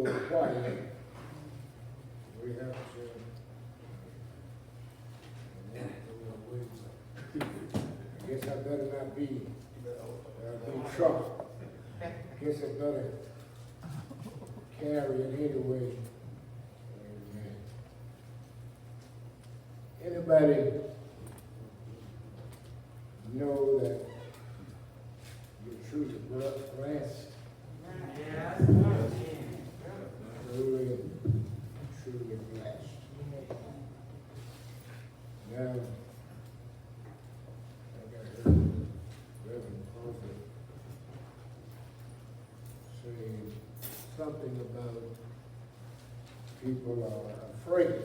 go quiet. We have to. I guess I better not be in trouble. I guess I better carry it anyway. Amen. Anybody know that you're truly blessed? Yes. Truly, truly blessed. Now, I got Reverend Crawford say something about people are afraid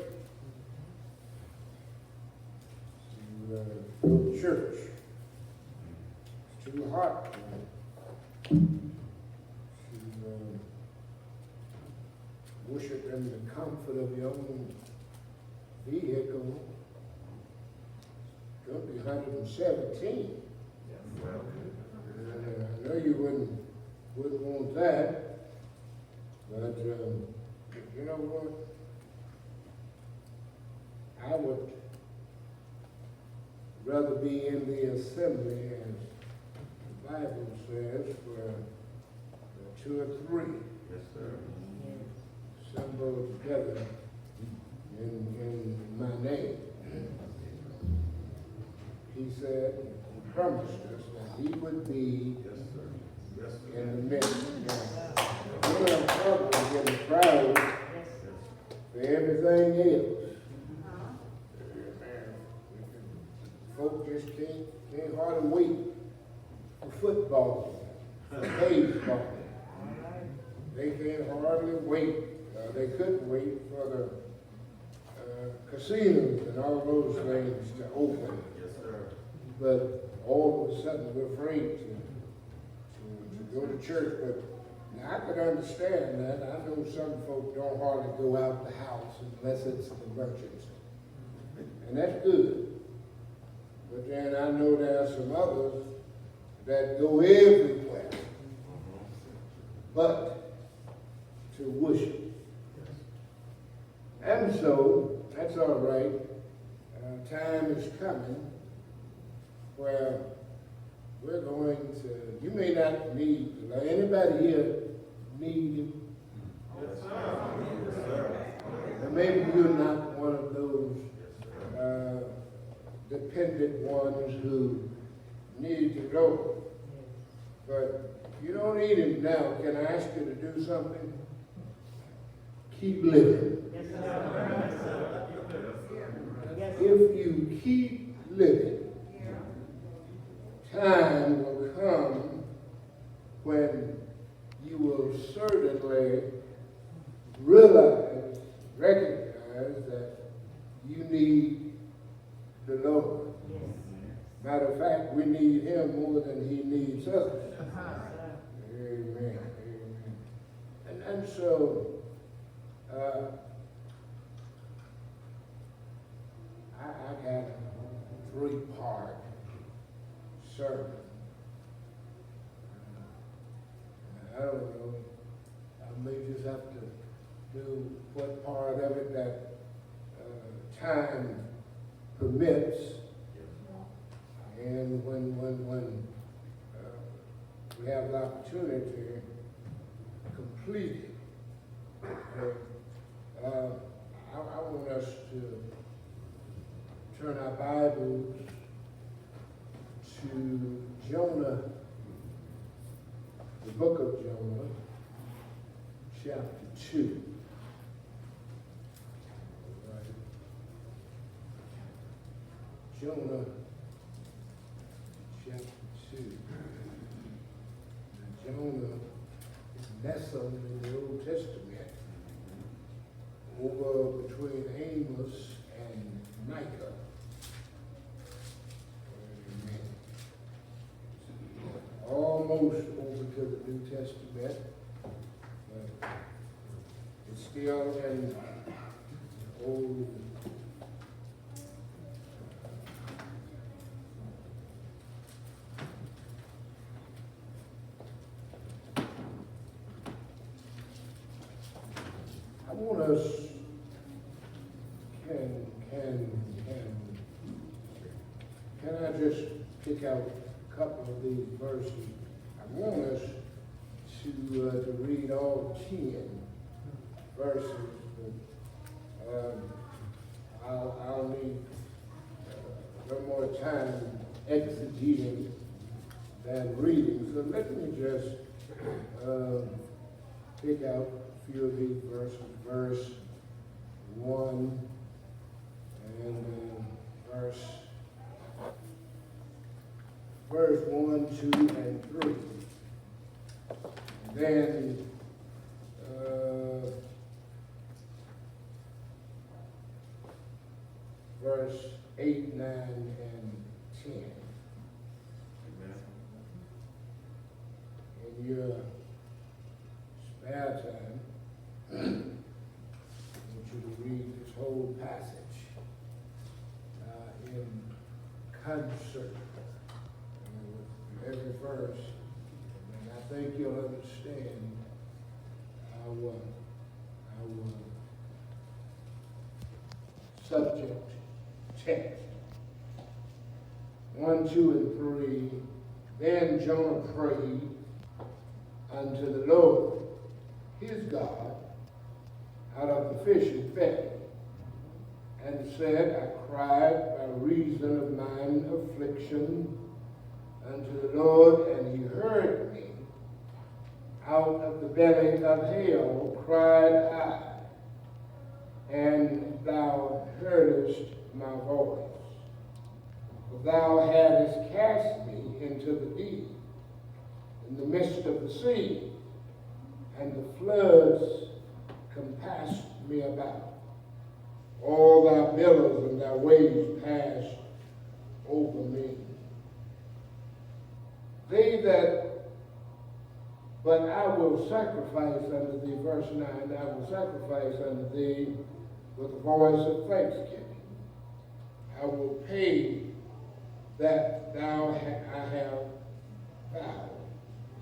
to go to church. It's too hot to worship in the comfort of your own vehicle. It's going to be 117. I know you wouldn't want that, but you know what? I would rather be in the assembly, as the Bible says, where 2 or 3 assembled together in my name. He said, he promised us that he would be in the midst. We're in trouble getting proud for everything else. Folk just can't hardly wait for football, for baseball. They can't hardly wait. They couldn't wait for the casinos and all those things to open. But all of a sudden we're afraid to go to church. But now I could understand that. I know some folk don't hardly go out the house unless it's an emergency. And that's good. But then I know there are some others that go everywhere but to worship. And so, that's all right. Time is coming where we're going to, you may not need, anybody here need it? Yes, sir. And maybe you're not one of those dependent ones who need to go. But you don't need it now. Can I ask you to do something? Keep living. Yes, sir. If you keep living, time will come when you will certainly recognize that you need the Lord. Matter of fact, we need him more than he needs us. Amen. Amen. And so, I got a 3-part sermon. I don't know. I may just have to do what part of it that time permits. And when we have the opportunity to complete it, I want us to turn our Bibles to Jonah, the book of Jonah, chapter 2. Right. Jonah, chapter 2. Now, Jonah is nestled in the Old Testament over between Amos and Micah. Almost over to the New Testament, but it's still in Old. want us, can I just pick out a couple of these verses? I want us to read all 10 verses, but I'll need a little more time exegeting than reading. So let me just pick out a few of these verses. Verse 1 and verse 1, 2, and 3. Then verse 8, 9, and 10. In your spare time, I want you to read this whole passage in concert with every verse, and I think you'll understand our subject text. 1, 2, and 3. Then Jonah prayed unto the Lord his God out of the fish's belly, and said, I cried by reason of mine affliction unto the Lord, and he heard me. Out of the belly of hell cried I, and thou heardest my voice. For thou hadst cast me into the deep, in the midst of the sea, and the floods compassed me about. All thy billows and thy waves passed over me. But I will sacrifice unto thee, verse 9, I will sacrifice unto thee with a voice of thanksgiving. I will pay that I have vowed.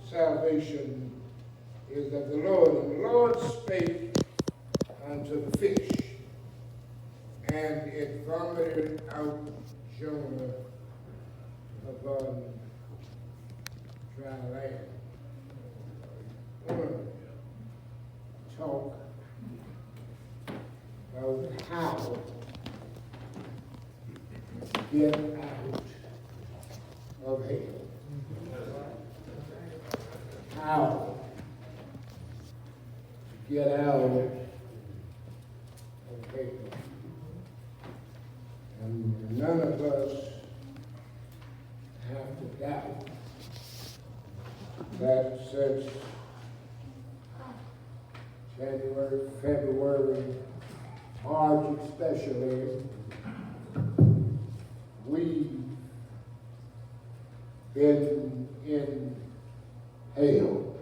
Salvation is of the Lord. And the Lord spake unto the fish, and it vomited out Jonah upon dry land. I want to talk about how to get out of hell. How to get out of hell. And none of us have to doubt that since January, February, March especially, we've been in hell,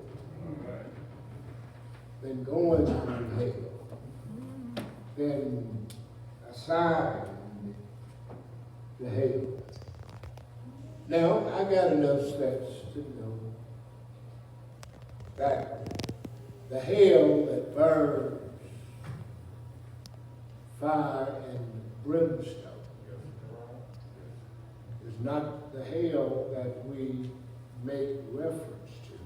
been going through hell, been assigned to hell. Now, I got enough sense to know that the hell that burns fire and brimstone is not the hell that we make reference to,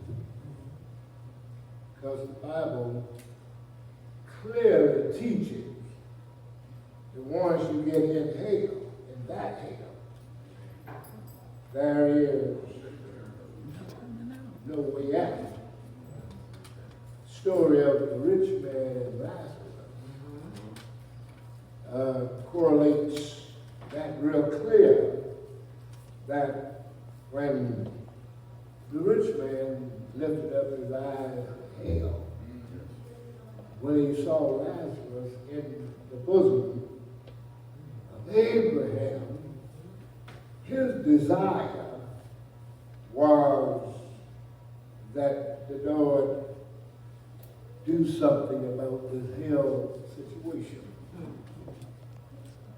because the Bible clearly teaches that once you get in hell, in that hell, there is no way out. Story of the rich man and Lazarus correlates that real clear, that when the rich man lifted up his eyes to hell, when he saw Lazarus in the bosom of Abraham, his desire was that the Lord do something about this hell situation.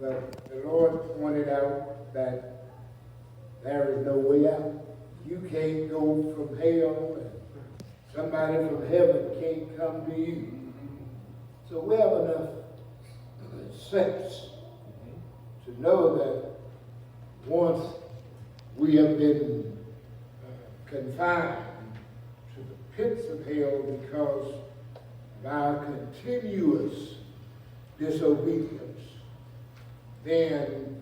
But the Lord pointed out that there is no way out. You can't go from hell, and somebody from heaven can't come to you. So we have enough sense to know that once we have been confined to the pits of hell because of our continuous disobedience, then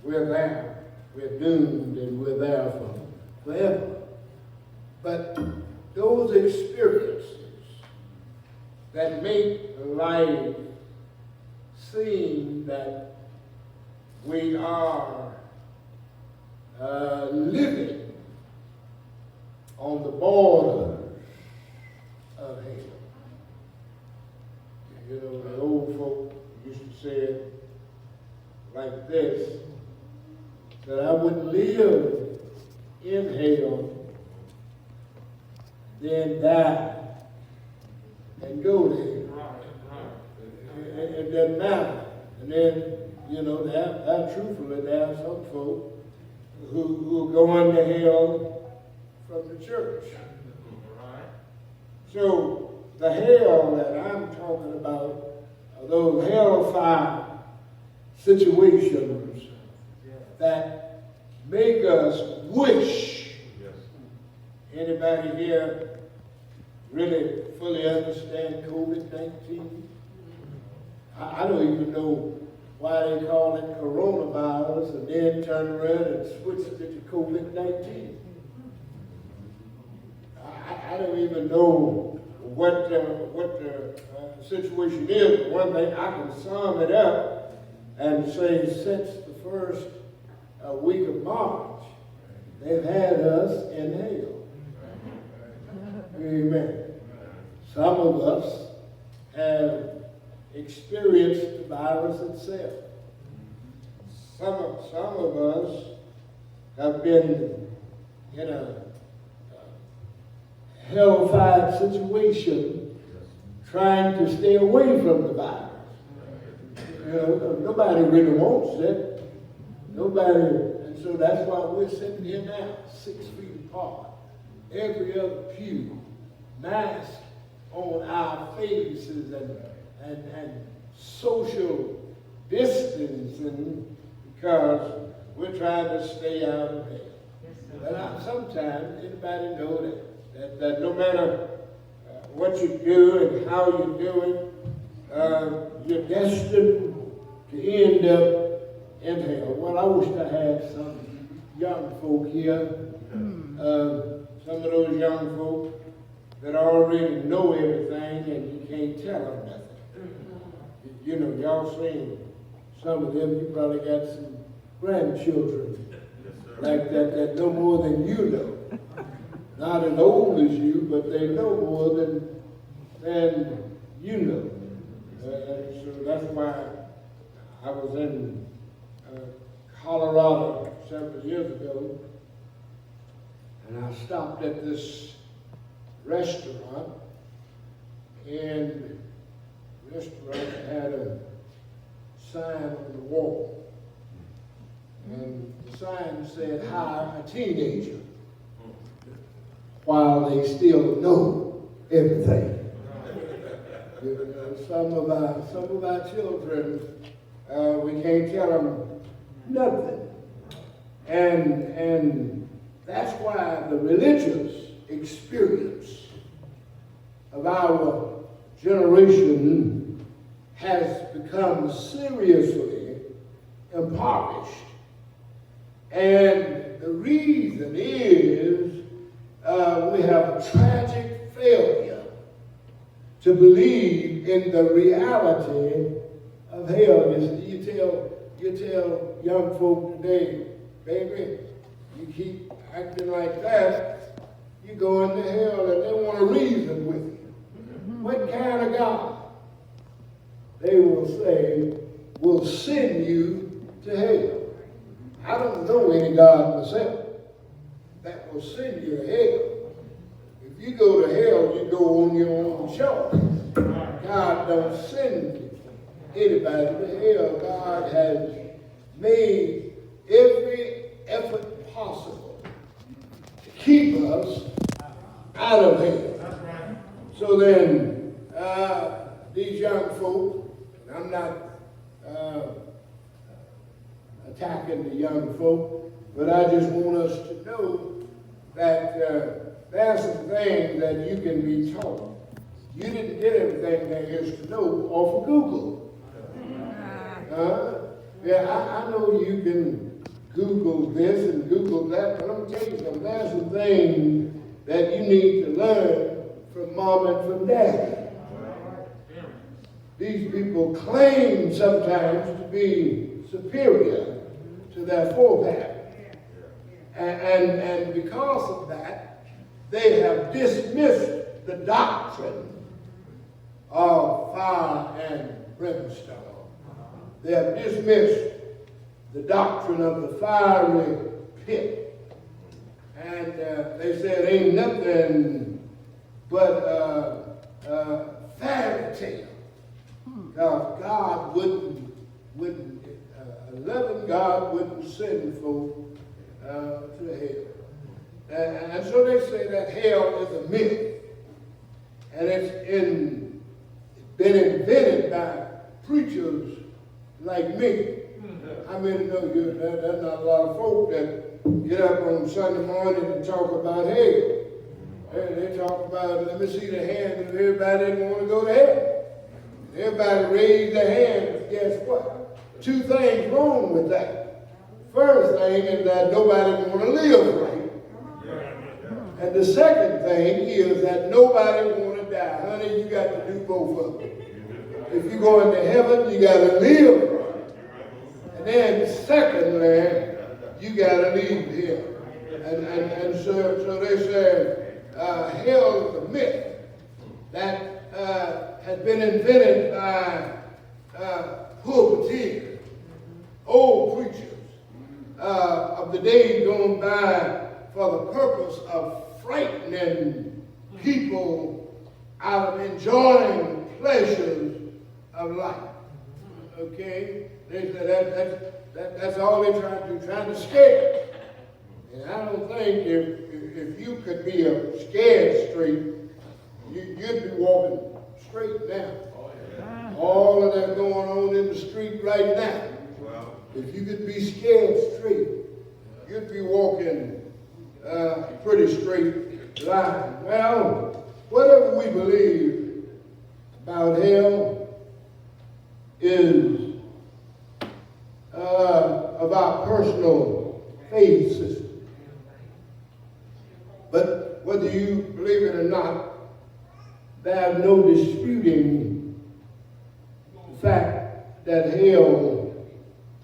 we're there. We're doomed and we're there forever. But those experiences that make life seem that we are living on the borders of hell. You know, the old folk used to say it like this, that I would live in hell, then die and go to hell. It doesn't matter. And then, you know, truthfully, there are some folk who go into hell from the church. So the hell that I'm talking about are those hellfire situations that make us wish. Anybody here really fully understand COVID-19? I don't even know why they call it coronavirus and then turn around and switch it to COVID-19. I don't even know what the situation is. One thing, I can sum it up and say since the first week of March, they've had us in hell. Amen. Some of us have experienced the virus itself. Some of us have been in a hellfire situation trying to stay away from the virus. You know, nobody really wants it. Nobody, and so that's why we're sitting here now, 6 feet apart. Every other pew, mask on our faces and social distancing because we're trying to stay out of hell. But sometimes anybody know that no matter what you do and how you do it, you're destined to end up in hell. Well, I wish I had some young folk here, some of those young folk that already know everything and you can't tell them nothing. You know, y'all seen some of them, you probably got some grandchildren like that know more than you know. Not as old as you, but they know more than you know. And so that's why I was in Colorado several years ago, and I stopped at this restaurant, and the restaurant had a sign on the wall, and the sign said, "Hire a teenager," while they still know everything. You know, some of our children, we can't tell them nothing. And that's why the religious experience of our generation has become seriously impoverished. And the reason is we have a tragic failure to believe in the reality of hell. You tell young folk today, baby, you keep acting like that, you go into hell, and they want to reason with you. What kind of God? They will say, will send you to hell. I don't know any God myself that will send you to hell. If you go to hell, you go on your own choice. God don't send anybody to hell. God has made every effort possible to keep us out of hell. So then, these young folk, and I'm not attacking the young folk, but I just want us to know that there are some things that you can be taught. You didn't get everything there is to know off of Google. Yeah, I know you can Google this and Google that, but I'm telling you something, there are some things that you need to learn from mom and from dad. These people claim sometimes to be superior to their forebears. And because of that, they have dismissed the doctrine of fire and brimstone. They have dismissed the doctrine of the fiery pit. And they said ain't nothing but fairy tale. Because God wouldn't a loving God wouldn't send folk to hell. And so they say that hell is a myth. And it's been invented by preachers like me. I mean, there's not a lot of folk that get up on Sunday morning and talk about hell. They talk about, let me see the hand of everybody that want to go to hell. Everybody raised their hand, but guess what? Two things wrong with that. First thing is that nobody want to live right. And the second thing is that nobody want to die. Honey, you got to do both of them. If you go into heaven, you got to live right. And then secondly, you got to leave here. And so they say hell is a myth that has been invented by pulpiteers, old preachers of the days gone by for the purpose of frightening people out of enjoying pleasures of life. Okay? They say that's all they're trying to do, trying to scare. And I don't think if you could be a scared straight, you'd be walking straight now. All of that going on in the street right now. If you could be scared straight, you'd be walking pretty straight line. Well, whatever we believe about hell is of our personal faith system. But whether you believe it or not, there's no disputing the fact that hell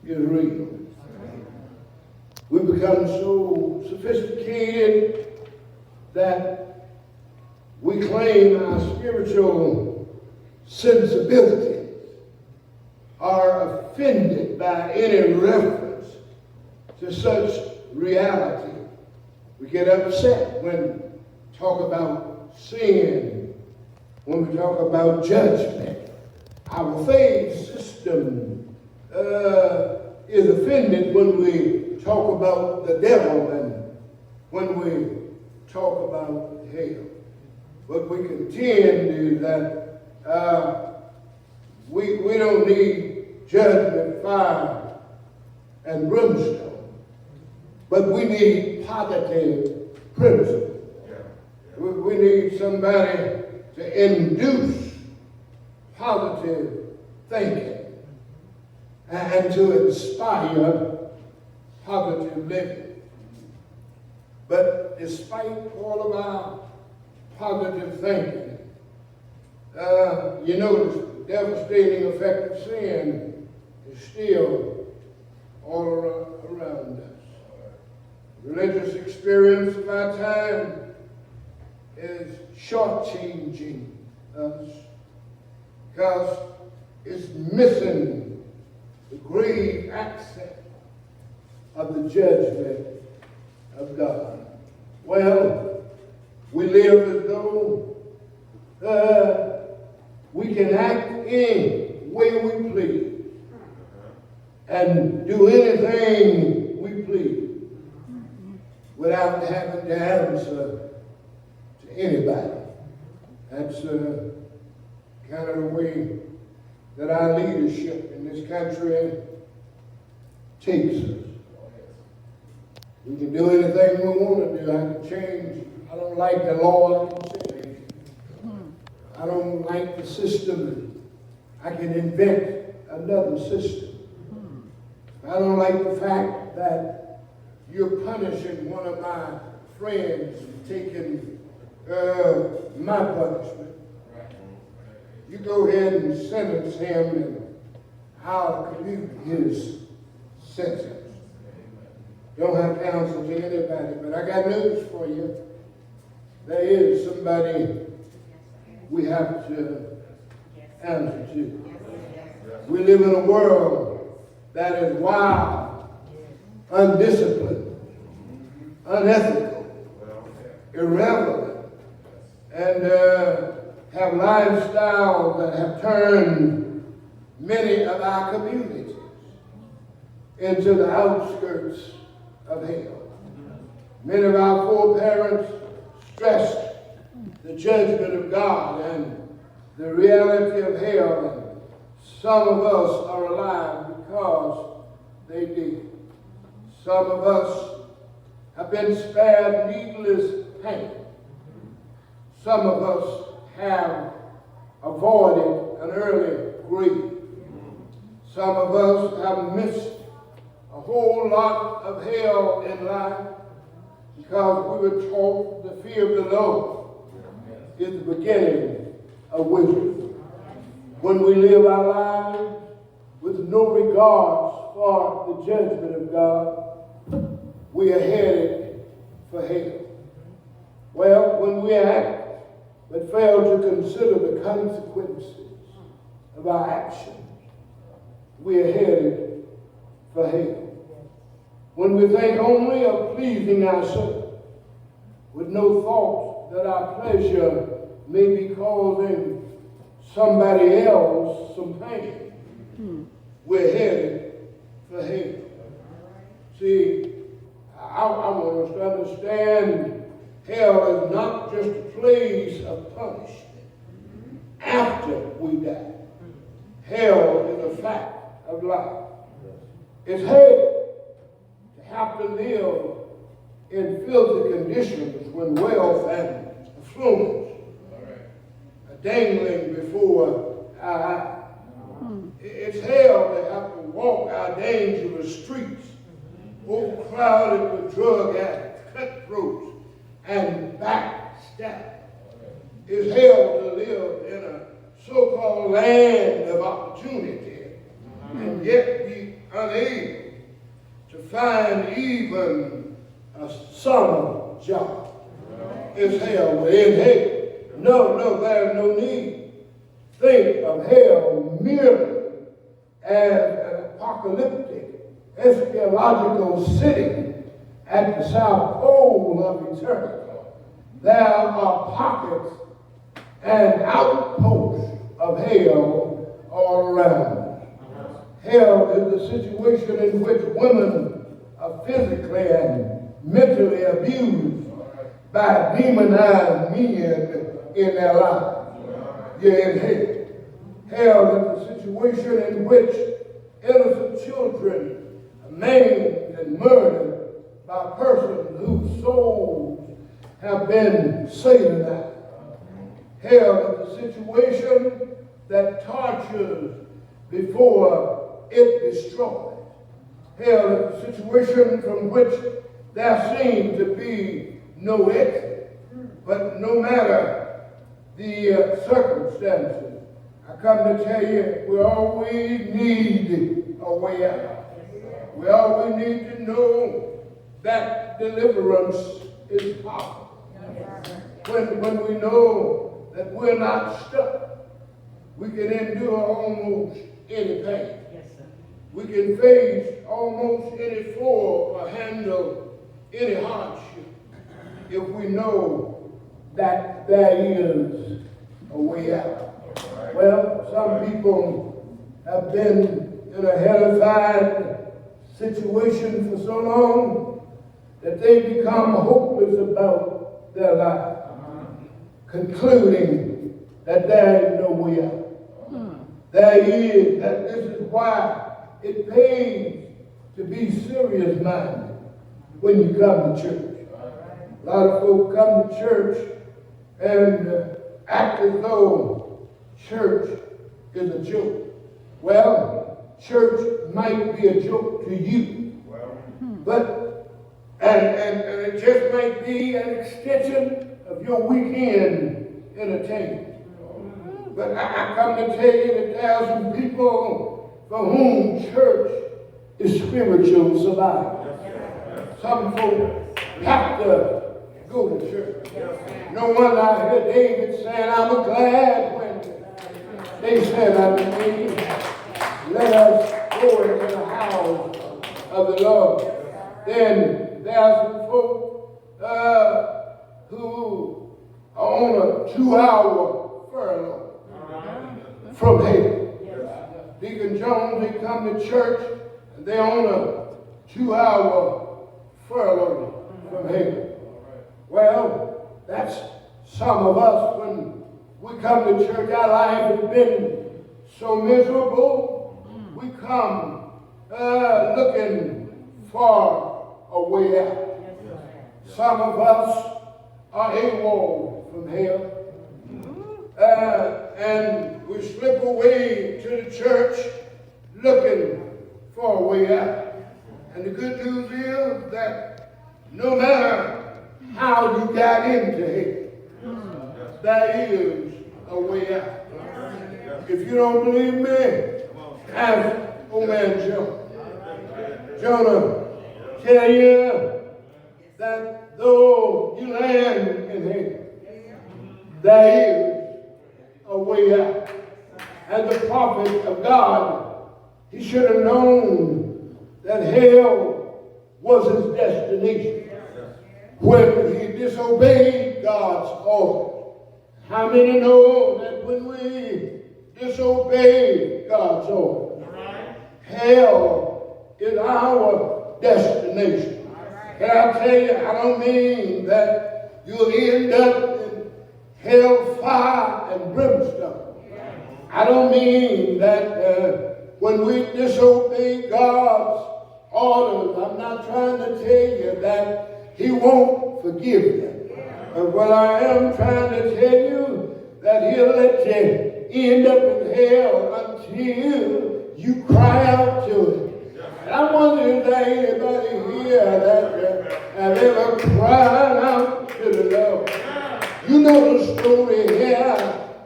is real. We become so sophisticated that we claim our spiritual sensibilities are offended by any reference to such reality. We get upset when we talk about sin, when we talk about judgment. Our faith system is offended when we talk about the devil and when we talk about hell. What we contend is that we don't need judgment, fire, and brimstone, but we need positive principles. We need somebody to induce positive thinking and to inspire positive living. But despite all of our positive thinking, you notice the devastating effect of sin is still all around us. The religious experience of our time is shortchanging us because it's missing the grave accent of the judgment of God. Well, we live as though we can act any way we please and do anything we please without having to answer to anybody. That's kind of the way that our leadership in this country takes us. We can do anything we want to do. I can change. I don't like the law. I can change it. I don't like the system. I can invent another system. I don't like the fact that you're punishing one of my friends and taking my punishment. You go ahead and sentence him, and I'll commute his sentence. Don't have counsel to anybody, but I got news for you. There is somebody we have to answer to. We live in a world that is wild, undisciplined, unethical, irreverent, and have lifestyles that have turned many of our communities into the outskirts of hell. Many of our foreparents stressed the judgment of God and the reality of hell, and some of us are alive because they did. Some of us have been spared needless pain. Some of us have avoided an early grave. Some of us have missed a whole lot of hell in life because we were taught the fear of the Lord is the beginning of wisdom. When we live our lives with no regards for the judgment of God, we are headed for hell. Well, when we act but fail to consider the consequences of our actions, we are headed for hell. When we think only of pleasing ourselves, with no thought that our pleasure may be causing somebody else some pain, we're headed for hell. See, I want us to understand hell is not just a place of punishment after we die. Hell is a fact of life. It's hell to have to live in filthy conditions when wealth and affluence are dangling before our eyes. It's hell to have to walk our dangerous streets, overcrowded with drug addicts, cutthroats, and backstabbers. It's hell to live in a so-called land of opportunity and yet be unable to find even a summer job. It's hell within hell. No, there's no need. Think of hell merely as an apocalyptic, eschatological city at the south pole of eternity. There are pockets and outposts of hell all around us. Hell is the situation in which women are physically and mentally abused by demonized men in their lives. You're in hell. Hell is the situation in which innocent children are maimed and murdered by persons whose souls have been satanized. Hell is the situation that tortures before it destroys. Hell is the situation from which there seems to be no exit. But no matter the circumstances, I come to tell you, we always need a way out. We always need to know that deliverance is possible. When we know that we're not stuck, we can endure almost any pain. We can face almost any foe or handle any hardship if we know that there is a way out. Well, some people have been in a hellified situation for so long that they become hopeless about their life, concluding that there is no way out. There is, that this is why it pays to be serious-minded when you come to church. A lot of folk come to church and act as though church is a joke. Well, church might be a joke to you, but and it just might be an extension of your weekend entertainment. But I come to tell you that there are some people for whom church is spiritual survival. Some folk have to go to church. No wonder I heard David saying, I'm glad when they said unto me, let us go into the house of the Lord. Then there are some folk who are on a 2-hour furlough from hell. Deacon Jones, they come to church and they're on a 2-hour furlough from hell. Well, that's some of us. When we come to church, our life has been so miserable. We come looking for a way out. Some of us are AWOL from hell. And we slip away to the church looking for a way out. And the good news is that no matter how you got into hell, there is a way out. If you don't believe me, ask old man Jonah. Jonah tell you that though you land in hell, there is a way out. As a prophet of God, he should have known that hell was his destination when he disobeyed God's order. How many know that when we disobey God's order, hell is our destination? Can I tell you, I don't mean that you'll end up in hell, fire, and brimstone. I don't mean that when we disobey God's orders, I'm not trying to tell you that he won't forgive you. But what I am trying to tell you, that he'll let you end up in hell until you cry out to him. And I wonder if there anybody here that have ever cried out to the Lord. You know the story here.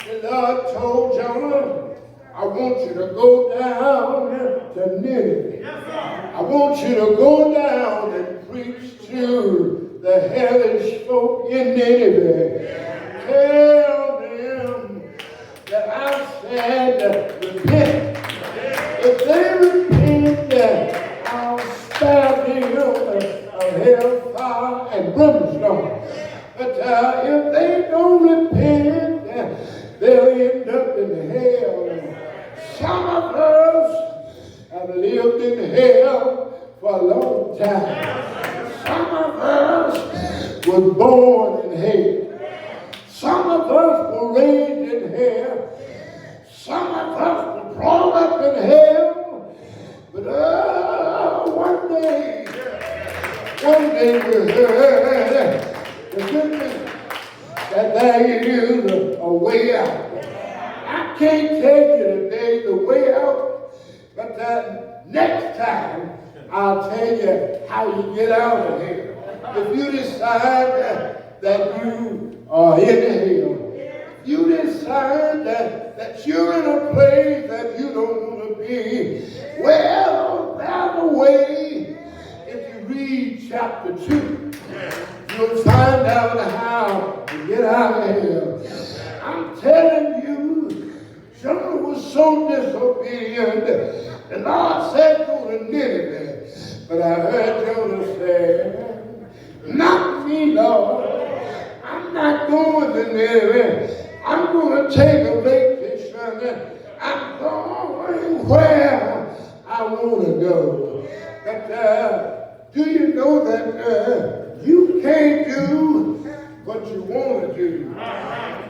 The Lord told Jonah, I want you to go down to Nineveh. I want you to go down and preach to the hellish folk in Nineveh. Tell them that I said repent. If they repent, I'll spare them of hellfire and brimstone. But if they don't repent, they'll end up in hell. Some of us have lived in hell for a long time. Some of us were born in hell. Some of us were raised in hell. Some of us were brought up in hell. But one day we heard the goodness that there is a way out. I can't tell you today the way out, but next time I'll tell you how you get out of here. If you decide that you are in hell, you decide that you're in a place that you don't want to be, well, there's a way. If you read chapter 2, you'll find out how to get out of here. I'm telling you, Jonah was so disobedient. The Lord said, go to Nineveh. But I heard Jonah say, not me, Lord. I'm not going to Nineveh. I'm going to take a vacation. I'm going where I want to go. But do you know that you can't do what you want to do?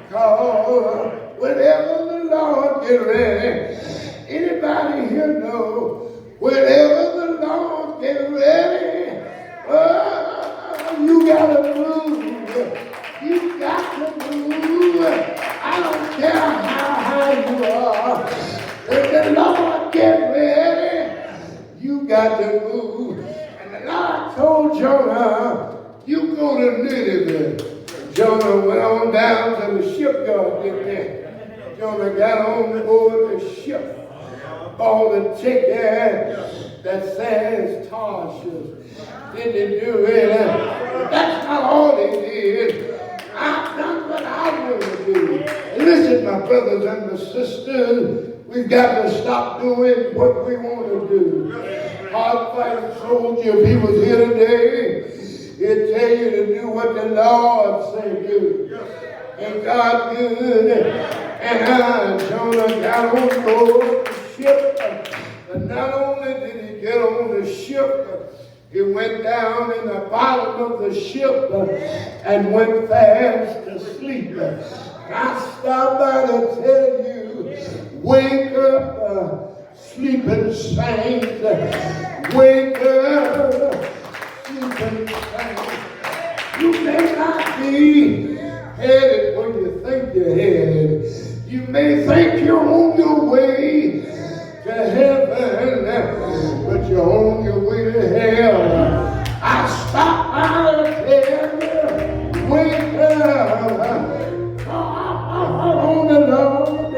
Because whenever the Lord get ready, anybody here know, whenever the Lord get ready, you gotta move. You got to move. I don't care how high you are. When the Lord get ready, you got to move. And the Lord told Jonah, you go to Nineveh. Jonah went on down to the shipyard, didn't he? Jonah got on board the ship, bought a ticket that says Tarshish. Didn't he do it? But that's not all he did. I've done what I want to do. And listen, my brothers and my sisters, we've got to stop doing what we want to do. Hard fighting soldier, if he was here today, he'd tell you to do what the Lord say do. Ain't God good? And Jonah got on board the ship. But not only did he get on the ship, he went down in the bottom of the ship and went fast to sleep. I stopped by to tell you, wake up, sleeping saints. Wake up, sleeping saints. You may not be headed where you think you're headed. You may think you're on your way to heaven, but you're on your way to hell. I stopped by to tell you, wake up, call on the Lord.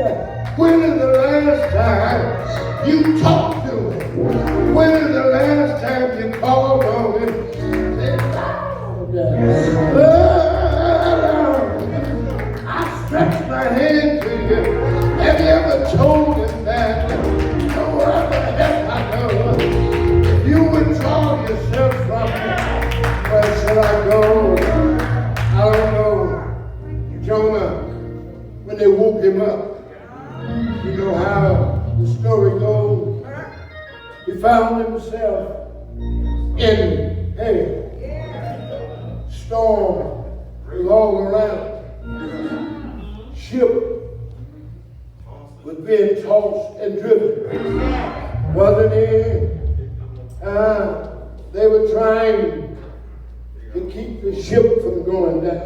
When is the last time you talked to him? When is the last time you called on him? I stretched my hand to you. Have you ever told him that? No other help I know. If you withdraw yourself from me, where should I go? I don't know. Jonah, when they woke him up, you know how the story goes. He found himself in hell. Storm was all around. Ship was being tossed and driven. Wasn't it? They were trying to keep the ship from going down.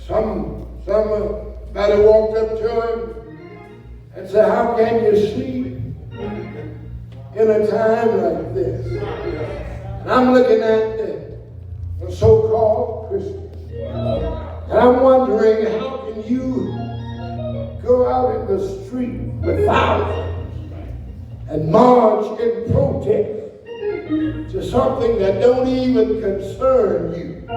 Somebody walked up to him and said, how can you sleep in a time like this? And I'm looking at the so-called Christians. And I'm wondering, how can you go out in the street with thousands and march in protest to something that don't even concern you?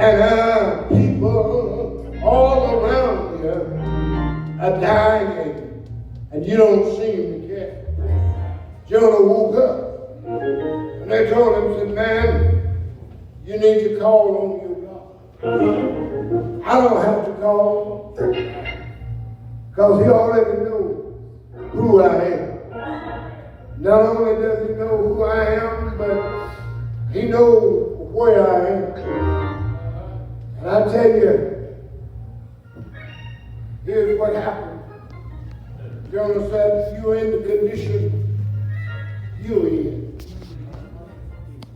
And people all around you are dying, and you don't seem to care. Jonah woke up, and they told him, said, man, you need to call on your God. I don't have to call, because he already knows who I am. Not only does he know who I am, but he knows where I am. And I tell you, here's what happened. Jonah said, you're in the condition you're in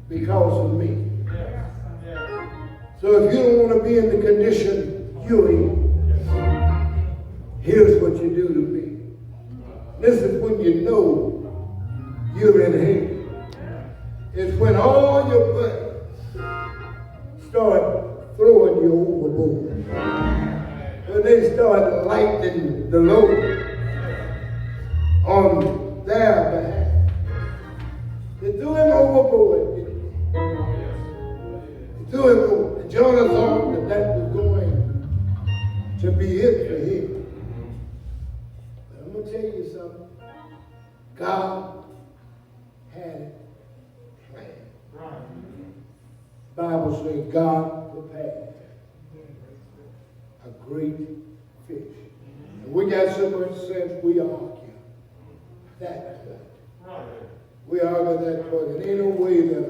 because of me. So if you don't want to be in the condition you're in, here's what you do to me. This is when you know you're in hell. It's when all your buddies start throwing you overboard. When they start lightening the load on their behalf. They threw him overboard. They threw him overboard. And Jonah thought that that was going to be it for him. But I'm going to tell you something. God had it planned. The Bible says God prepared a great fish. And we got so much sense we argue that point. We argue that point. There ain't no way that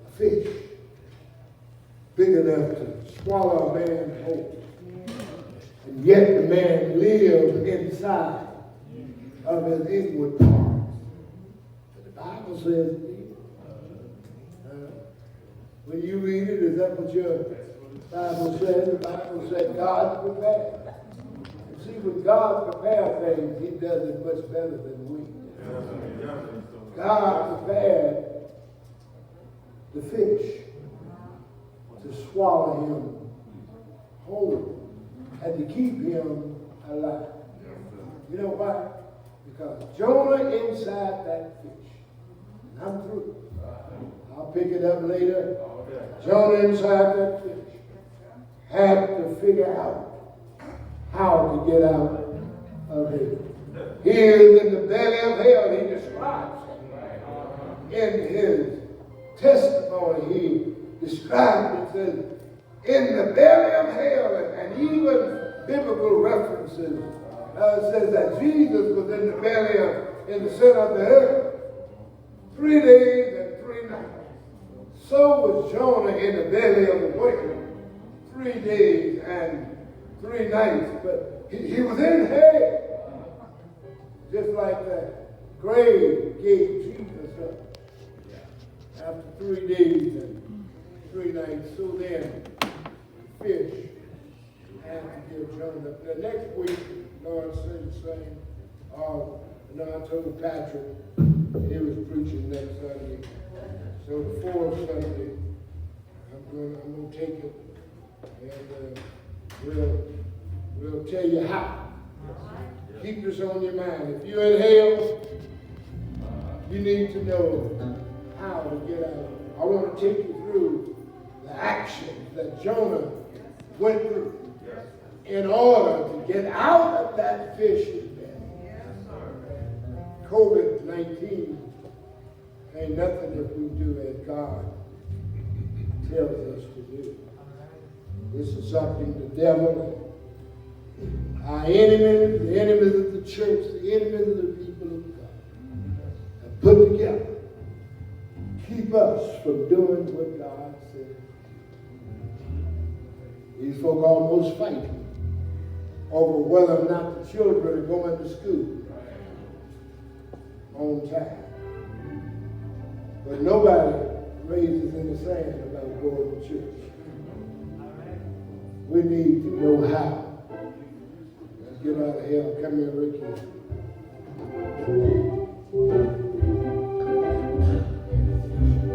a fish big enough to swallow a man whole. And And yet the man lived inside of his inward parts. But the Bible says, when you read it, is that what your Bible says? The Bible said God prepared. You see, when God prepares things, he does it much better than we. God prepared the fish to swallow him whole and to keep him alive. You know why? Because Jonah inside that fish. And I'm through. I'll pick it up later. Jonah inside that fish had to figure out how to get out of it. He is in the belly of hell. He describes it. In his testimony, he described it. Says, in the belly of hell, and even biblical references says that Jesus was in the belly of, in the center of the earth, 3 days and 3 nights. So was Jonah in the belly of the whale, 3 days and 3 nights. But he was in hell. Just like that grave gave Jesus up after 3 days and 3 nights. So then, the fish had to give Jonah up. The next week, Lord said the same. I told Patrick he was preaching next Sunday. So the fourth Sunday, I'm gonna take it, and we'll tell you how. Keep this on your mind. If you're in hell, you need to know how to get out. I want to take you through the actions that Jonah went through in order to get out of that fish's belly. COVID-19 ain't nothing if we do as God tells us to do. This is something the devil, our enemies, the enemies of the church, the enemies of the people of God, have put together to keep us from doing what God said. These folk almost fighting over whether or not the children are going to school on time. But nobody raises in the sand about going to church. We need to know how. Let's get out of here. Come here, Ricky.